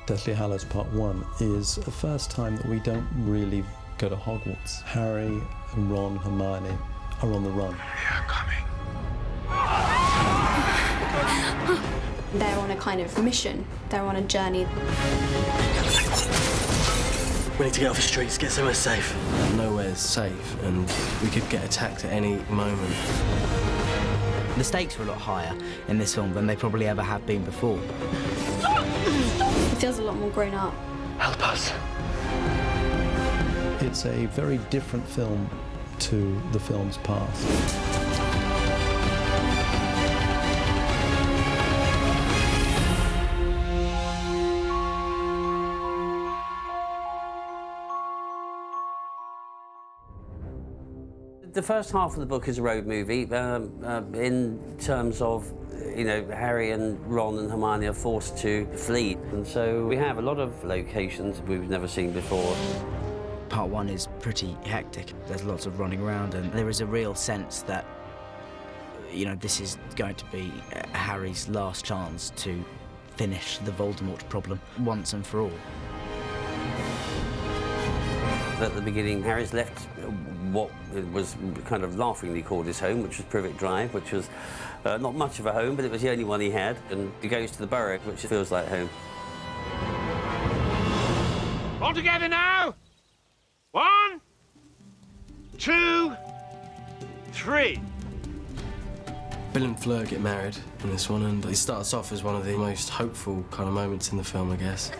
Deathly Hallows Part 1 is the first time that we don't really go to Hogwarts. Harry, Ron, Hermione are on the run. They're coming. They're on a kind of mission. They're on a journey. We need to get off the streets, get somewhere safe. Nowhere's safe, and we could get attacked at any moment. The stakes were a lot higher in this film than they probably ever have been before. It feels a lot more grown up. Help us. It's a very different film to the films past. The first half of the book is a road movie in terms of, you know, Harry and Ron and Hermione are forced to flee. And so we have a lot of locations we've never seen before. Part 1 is pretty hectic. There's lots of running around, and there is a real sense that, you know, this is going to be Harry's last chance to finish the Voldemort problem once and for all. At the beginning, Harry's left what was kind of laughingly called his home, which was Privet Drive, which was not much of a home, but it was the only one he had. And he goes to the Burrow, which feels like home. All together now. 1, 2, 3. Bill and Fleur get married in this one, and it starts off as one of the most hopeful kind of moments in the film, I guess.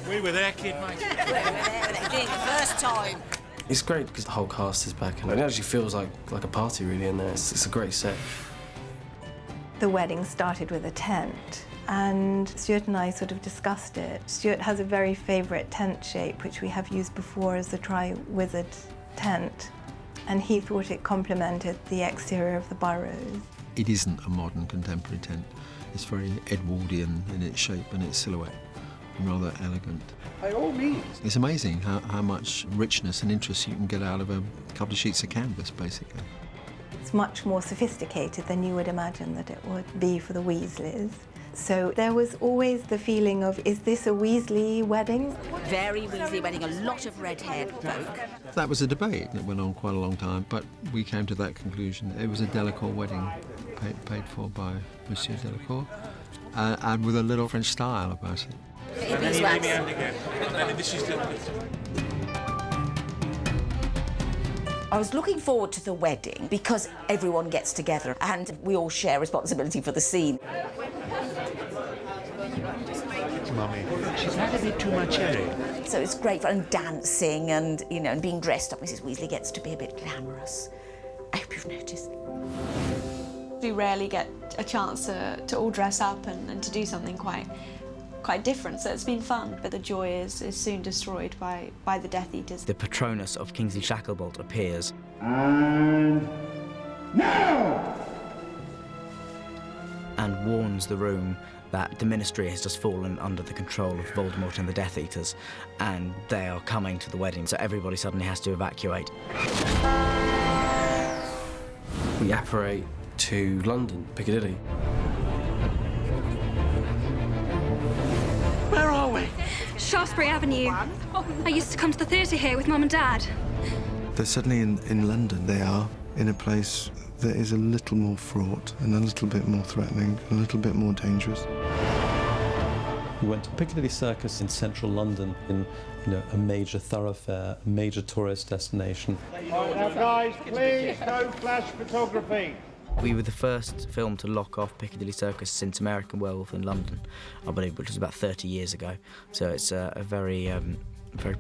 We were there, kid, mate. We were there when they did the first time. It's great because the whole cast is back, and it actually feels like a party really in there. It's a great set. The wedding started with a tent, and Stuart and I sort of discussed it. Stuart has a very favourite tent shape, which we have used before as the Tri-Wizard tent, and he thought it complemented the exterior of the Burrows. It isn't a modern contemporary tent. It's very Edwardian in its shape and its silhouette, and rather elegant. By all means. It's amazing how much richness and interest you can get out of a couple of sheets of canvas, basically. It's much more sophisticated than you would imagine that it would be for the Weasleys. So there was always the feeling of, is this a Weasley wedding? Very Weasley wedding, a lot of red-haired folk. That was a debate that went on quite a long time, but we came to that conclusion. It was a Delacour wedding, paid for by Monsieur Delacour, and with a little French style about it. And then he made me hand again. And this is I was looking forward to the wedding because everyone gets together and we all share responsibility for the scene. Mummy, she's had a bit too much Harry. So it's great fun, and dancing and, you know, and being dressed up. Mrs. Weasley gets to be a bit glamorous. I hope you've noticed. We rarely get a chance to all dress up and to do something quite different, so it's been fun. But the joy is soon destroyed by the Death Eaters. The Patronus of Kingsley Shacklebolt appears. And now! And warns the room that the Ministry has just fallen under the control of Voldemort and the Death Eaters, and they are coming to the wedding, so everybody suddenly has to evacuate. We apparate to London, Piccadilly. Where are we? Shaftesbury Avenue. I used to come to the theatre here with Mum and Dad. They're suddenly in London. They are in a place that is a little more fraught and a little bit more threatening and a little bit more dangerous. We went to Piccadilly Circus in central London, in a major thoroughfare, a major tourist destination. Now, guys, please, no flash photography. We were the first film to lock off Piccadilly Circus since American Werewolf in London, I believe, which was about 30 years ago. So it's a very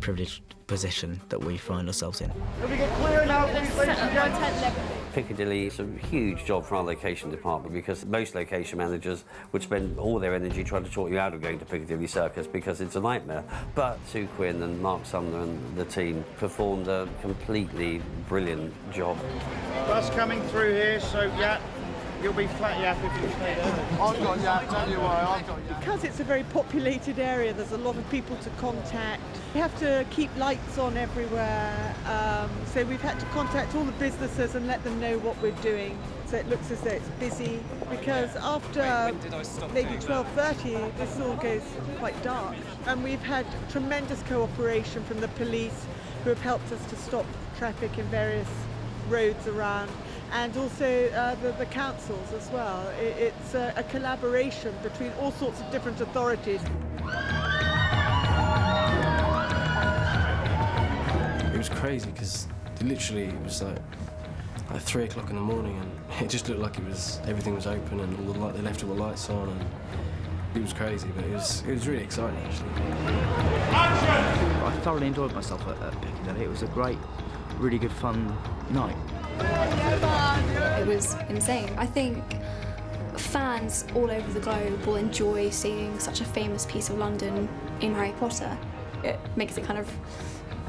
privileged position that we find ourselves in. Can we get clear now, please, ladies and gentlemen? Piccadilly is a huge job for our location department because most location managers would spend all their energy trying to talk you out of going to Piccadilly Circus because it's a nightmare. But Sue Quinn and Mark Sumner and the team performed a completely brilliant job. Bus coming through here, so yeah. You'll be flat yap if you stay there. I've got yap, tell you why, I've got yap. Because it's a very populated area, there's a lot of people to contact. We have to keep lights on everywhere, so we've had to contact all the businesses and let them know what we're doing. So it looks as though it's busy, because after maybe 12:30, this all goes quite dark. And we've had tremendous cooperation from the police, who have helped us to stop traffic in various roads around, and also the councils as well. It's a collaboration between all sorts of different authorities. It was crazy because it was like 3 o'clock in the morning, and it just looked like everything was open, and they left all the lights on, and it was crazy, but it was really exciting actually. I thoroughly enjoyed myself at Piccadilly. It was a great, really good fun night. It was insane. I think fans all over the globe will enjoy seeing such a famous piece of London in Harry Potter. It makes it kind of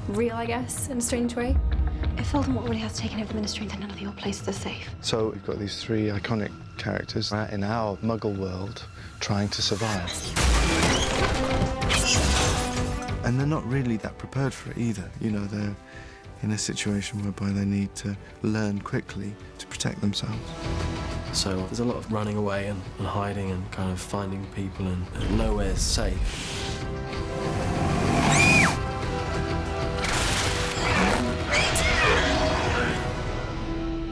real, I guess, in a strange way. If Voldemort really has taken over the Ministry, then none of your places are safe. So we've got these three iconic characters in our Muggle world trying to survive. And they're not really that prepared for it either. You know, they're in a situation whereby they need to learn quickly to protect themselves. So there's a lot of running away and hiding and kind of finding people, and nowhere's safe.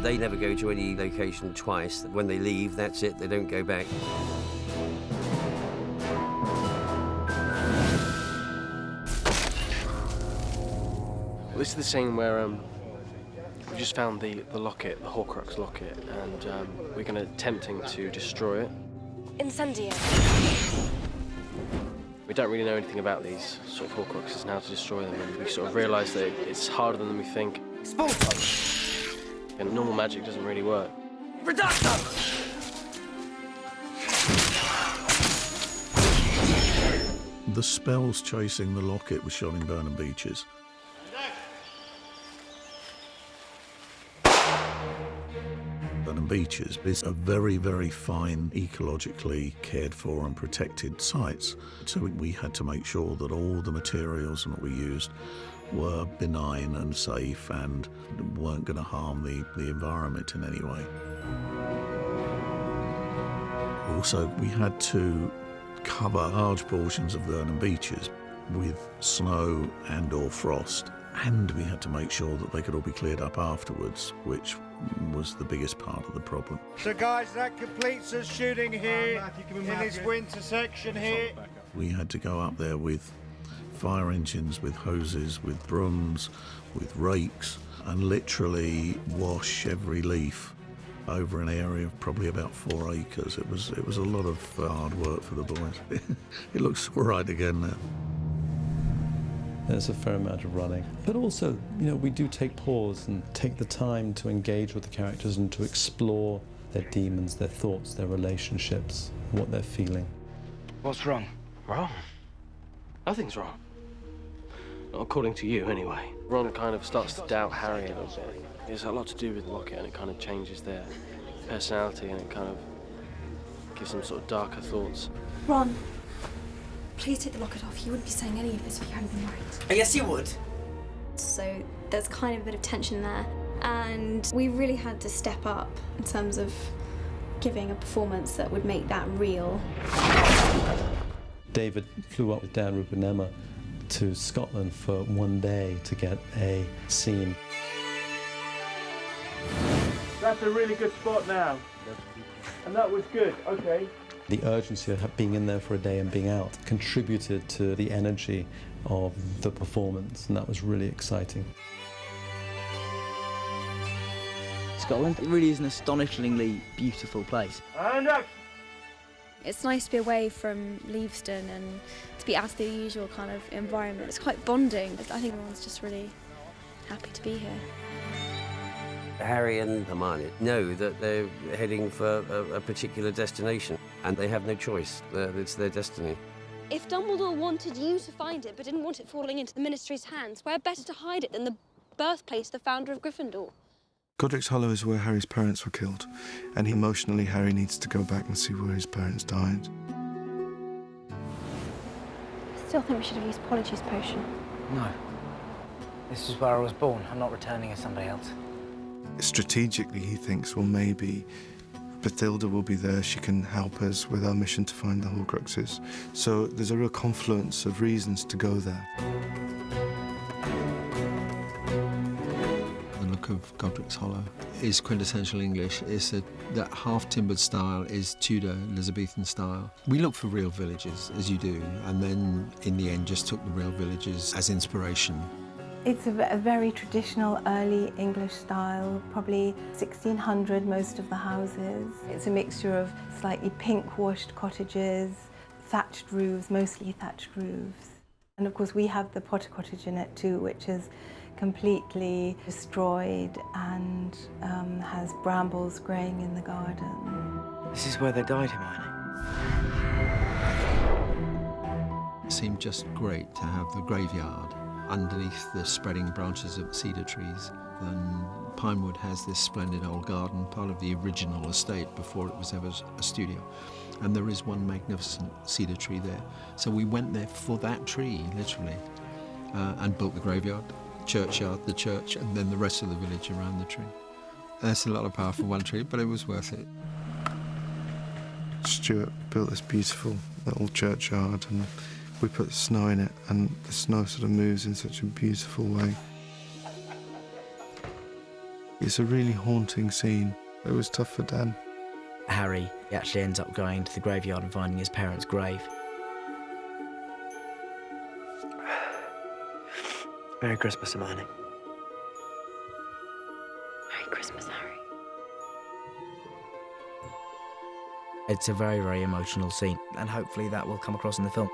They never go to any location twice. When they leave, that's it, they don't go back. Well, this is the scene where we just found the locket, the Horcrux locket, and we're going to attempting to destroy it. Incendio. We don't really know anything about these sort of Horcruxes and how to destroy them, and we sort of realise that it's harder than we think. And normal magic doesn't really work. Reducto! The spells chasing the locket were shot in Burnham Beeches. Burnham Beeches is a very, very fine, ecologically cared for and protected sites. So we had to make sure that all the materials that we used were benign and safe and weren't going to harm the environment in any way. Also, we had to cover large portions of Burnham Beeches with snow and or frost, and we had to make sure that they could all be cleared up afterwards, which was the biggest part of the problem. So guys, that completes us shooting here in this winter section here. We had to go up there with fire engines, with hoses, with brooms, with rakes, and literally wash every leaf over an area of probably about 4 acres. It was a lot of hard work for the boys. It looks all right again now. There's a fair amount of running. But also, you know, we do take pause and take the time to engage with the characters and to explore their demons, their thoughts, their relationships, what they're feeling. What's wrong? Wrong? Nothing's wrong. Not according to you, anyway. Ron kind of starts to doubt Harry a little bit. It's a lot to do with the locket, and it kind of changes their personality, and it kind of gives them sort of darker thoughts. Ron, please take the locket off. You wouldn't be saying any of this if you hadn't been worried. Yes, you would. So there's kind of a bit of tension there, and we really had to step up in terms of giving a performance that would make that real. David flew up with Dan, Rupert and Emma to Scotland for one day to get a scene. That's a really good spot now. And that was good, okay. The urgency of being in there for a day and being out contributed to the energy of the performance, and that was really exciting. Scotland, it really is an astonishingly beautiful place. And up. It's nice to be away from Leavesden and to be out of the usual kind of environment. It's quite bonding. I think everyone's just really happy to be here. Harry and Hermione know that they're heading for a particular destination, and they have no choice. It's their destiny. If Dumbledore wanted you to find it but didn't want it falling into the Ministry's hands, where better to hide it than the birthplace of the founder of Gryffindor? Godric's Hollow is where Harry's parents were killed, and emotionally Harry needs to go back and see where his parents died. I still think we should have used Polyjuice Potion. No. This is where I was born. I'm not returning as somebody else. Strategically, he thinks, well, maybe Bathilda will be there. She can help us with our mission to find the Horcruxes. So there's a real confluence of reasons to go there. The look of Godric's Hollow is quintessential English. It's that half-timbered style is Tudor Elizabethan style. We look for real villages, as you do, and then in the end just took the real villages as inspiration. It's a very traditional early English style, probably 1600 most of the houses. It's a mixture of slightly pink-washed cottages, thatched roofs, mostly thatched roofs. And of course we have the Potter cottage in it too, which is completely destroyed and has brambles growing in the garden. This is where they died, Hermione. It seemed just great to have the graveyard underneath the spreading branches of cedar trees. And Pinewood has this splendid old garden, part of the original estate before it was ever a studio. And there is one magnificent cedar tree there. So we went there for that tree, literally, and built the graveyard, churchyard, the church, and then the rest of the village around the tree. That's a lot of power for one tree, but it was worth it. Stuart built this beautiful little churchyard, and we put snow in it, and the snow sort of moves in such a beautiful way. It's a really haunting scene. It was tough for Dan. Harry actually ends up going to the graveyard and finding his parents' grave. Merry Christmas, Hermione. Merry Christmas, Harry. It's a very, very emotional scene, and hopefully that will come across in the film.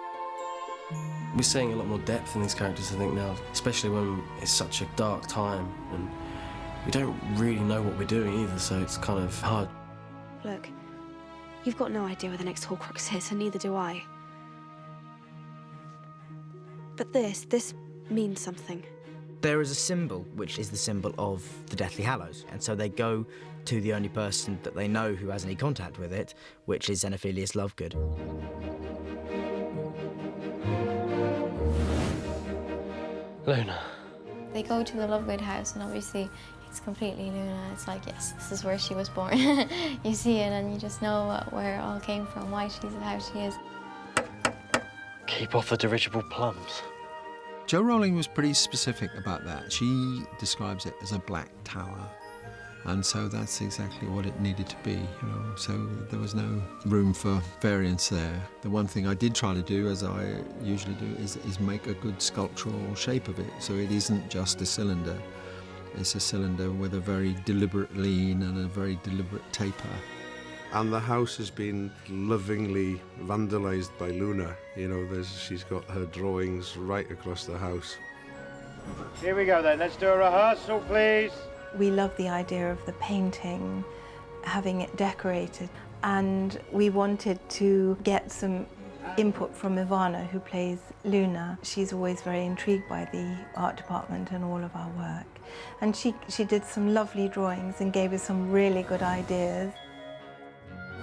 We're seeing a lot more depth in these characters, I think, now, especially when it's such a dark time and we don't really know what we're doing either, so it's kind of hard. Look, you've got no idea where the next Horcrux is, and neither do I. But this means something. There is a symbol, which is the symbol of the Deathly Hallows, and so they go to the only person that they know who has any contact with it, which is Xenophilius Lovegood. Luna. They go to the Lovegood house, and obviously it's completely Luna. It's like, yes, this is where she was born. You see it, and you just know where it all came from, why she's how she is. Keep off the dirigible plums. Jo Rowling was pretty specific about that. She describes it as a black tower. And so that's exactly what it needed to be, you know, so there was no room for variance there. The one thing I did try to do, as I usually do, is make a good sculptural shape of it, so it isn't just a cylinder. It's a cylinder with a very deliberate lean and a very deliberate taper. And the house has been lovingly vandalised by Luna. You know, she's got her drawings right across the house. Here we go then, let's do a rehearsal, please. We love the idea of the painting, having it decorated, and we wanted to get some input from Ivana, who plays Luna. She's always very intrigued by the art department and all of our work. And she did some lovely drawings and gave us some really good ideas.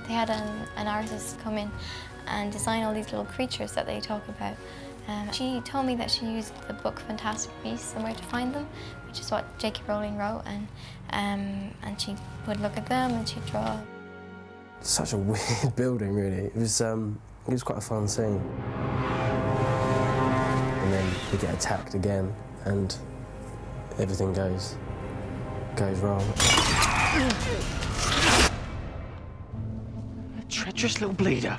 They had an artist come in and design all these little creatures that they talk about. She told me that she used the book Fantastic Beasts and Where to Find Them, which is what J.K. Rowling wrote, and she would look at them and she'd draw. Such a weird building, really. It was quite a fun scene. And then we get attacked again, and everything goes wrong. A treacherous little bleeder.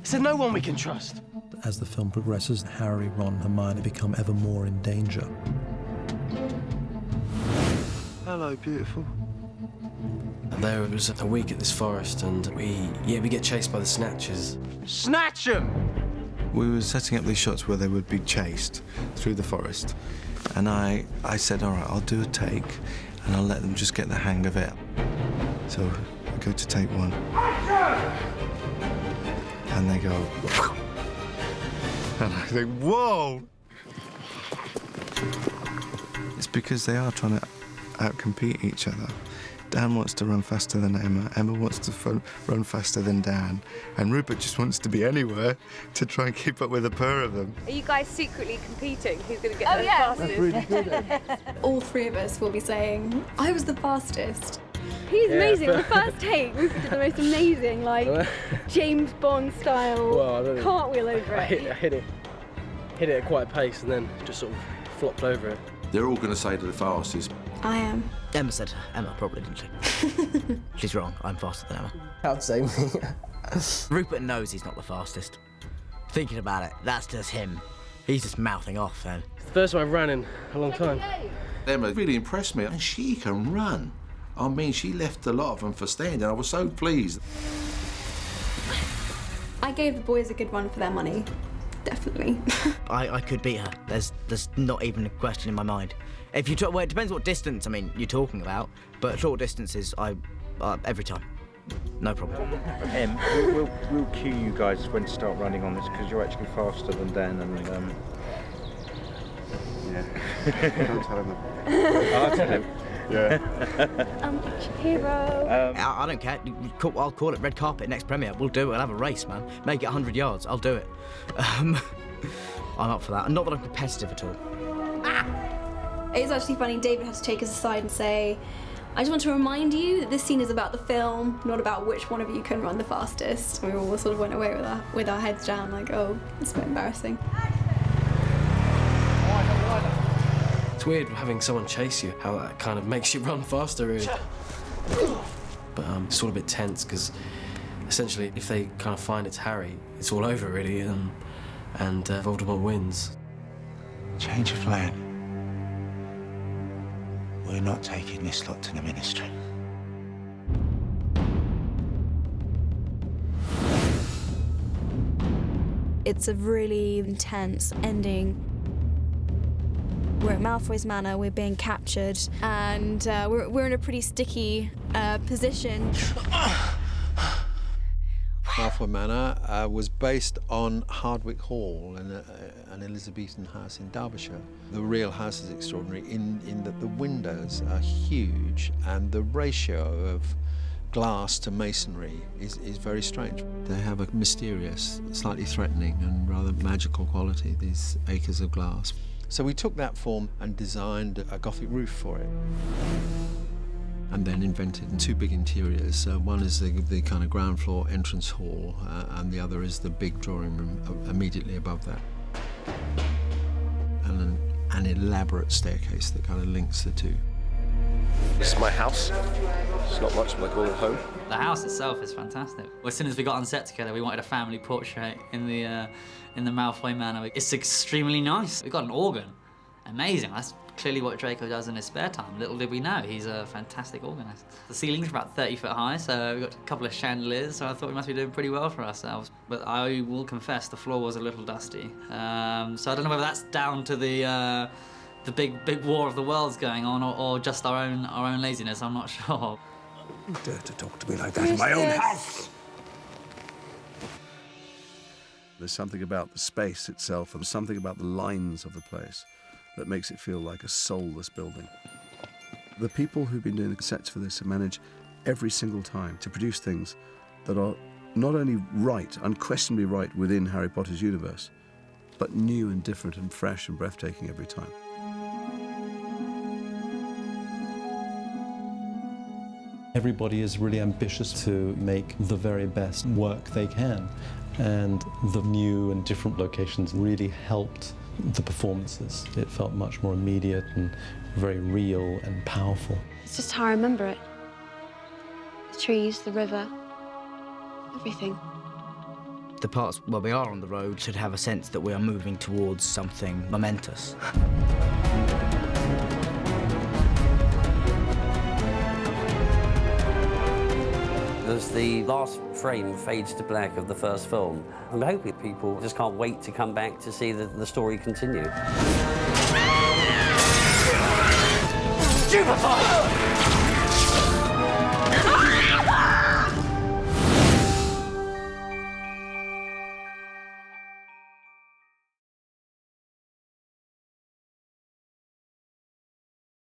Is there no one we can trust? As the film progresses, Harry, Ron, and Hermione become ever more in danger. Hello, beautiful. There was a week at this forest, and we get chased by the Snatchers. Snatch 'em! We were setting up these shots where they would be chased through the forest, and I said, all right, I'll do a take, and I'll let them just get the hang of it. So I go to take one, and they go, and I think, whoa! It's because they are trying to outcompete each other. Dan wants to run faster than Emma, Emma wants to run faster than Dan, and Rupert just wants to be anywhere to try and keep up with the pair of them. Are you guys secretly competing? Who's going to get there fastest? That's really good. All three of us will be saying, I was the fastest. He's amazing. On the first take, Rupert did the most amazing, like, James Bond style cartwheel over it. I hit it at quite a pace and then just sort of flopped over it. They're all going to say to the fastest. I am. Emma said Emma, probably, didn't she? She's wrong. I'm faster than Emma. I'd say me. Rupert knows he's not the fastest. Thinking about it, that's just him. He's just mouthing off then. It's the first one I've ran in a long time. Emma really impressed me, and she can run. I mean, she left a lot of them for standing. I was so pleased. I gave the boys a good run for their money. Definitely. I could beat her. There's not even a question in my mind. If you well, it depends what distance, I mean, you're talking about, but short distances, every time. No problem. We'll cue you guys when to start running on this, because you're actually faster than Dan and, yeah. Don't tell him that. I'll tell him. Yeah. Hero. I don't care. I'll call it red carpet next premiere. We'll do it. We'll have a race, man. Make it 100 yards. I'll do it. I'm up for that. Not that I'm competitive at all. It's actually funny, David had to take us aside and say, I just want to remind you that this scene is about the film, not about which one of you can run the fastest. And we all sort of went away with our heads down, like, oh, it's a bit embarrassing. It's weird having someone chase you, how that kind of makes you run faster, really. But it's all a bit tense, because essentially, if they kind of find it's Harry, it's all over, really, and Voldemort wins. Change of plan. We're not taking this lot to the Ministry. It's a really intense ending. We're at Malfoy's Manor, we're being captured, and we're in a pretty sticky position. Malfoy Manor was based on Hardwick Hall, an Elizabethan house in Derbyshire. The real house is extraordinary in that the windows are huge and the ratio of glass to masonry is very strange. They have a mysterious, slightly threatening and rather magical quality, these acres of glass. So we took that form and designed a Gothic roof for it. And then invented two big interiors. One is the kind of ground floor entrance hall, and the other is the big drawing room immediately above that. And an elaborate staircase that kind of links the two. This is my house. It's not much, but I call it home. The house itself is fantastic. As soon as we got on set together, we wanted a family portrait in the Malfoy Manor. It's extremely nice. We've got an organ. Amazing. That's clearly what Draco does in his spare time. Little did we know, he's a fantastic organist. The ceiling's about 30 foot high, so we've got a couple of chandeliers, so I thought we must be doing pretty well for ourselves. But I will confess, the floor was a little dusty. So I don't know whether that's down to the big war of the worlds going on, or just our own laziness. I'm not sure. You dare to talk to me like that in my own house? There's something about the space itself and something about the lines of the place that makes it feel like a soulless building. The people who've been doing the sets for this have managed every single time to produce things that are not only right, unquestionably right within Harry Potter's universe, but new and different and fresh and breathtaking every time. Everybody is really ambitious to make the very best work they can, and the new and different locations really helped the performances. It felt much more immediate and very real and powerful. It's just how I remember it. The trees, the river, everything. The parts where we are on the road should have a sense that we are moving towards something momentous. As the last frame fades to black of the first film, I'm hoping people just can't wait to come back to see the story continue. Stupefy!